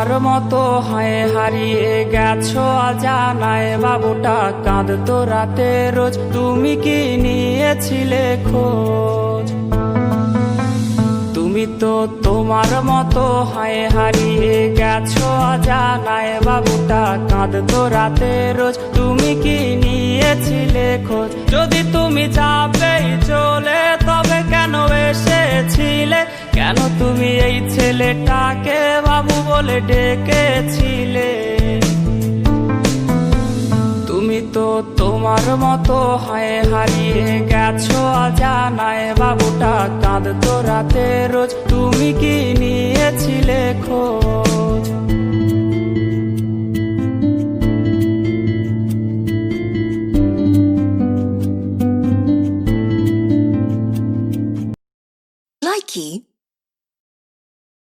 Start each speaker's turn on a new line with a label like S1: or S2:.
S1: তোমার মতো হয় হারিয়ে গেছো অজানায়, বাবুটা কাঁদতো রাতে রোজ, তুমি কি নিয়েছিলে খোঁজ? তুমি তো তোমার মতো হয় হারিয়ে গেছো অজানায়, বাবুটা কাঁদতো রাতে রোজ, তুমি কি নিয়েছিলে খোঁজ? যদি তুমি যাবেই চলে তবে কেন এসেছিলে? কেন তুমি এই ছেলেটাকে বাবু বলে ডেকেছিলে? তুমি তো তোমার মতো হয় হারিয়ে গেছো অজানায়, বাবুটা কাঁদতো রাতে রোজ, তুমি কি নিয়েছিলে খোঁজ?
S2: Likey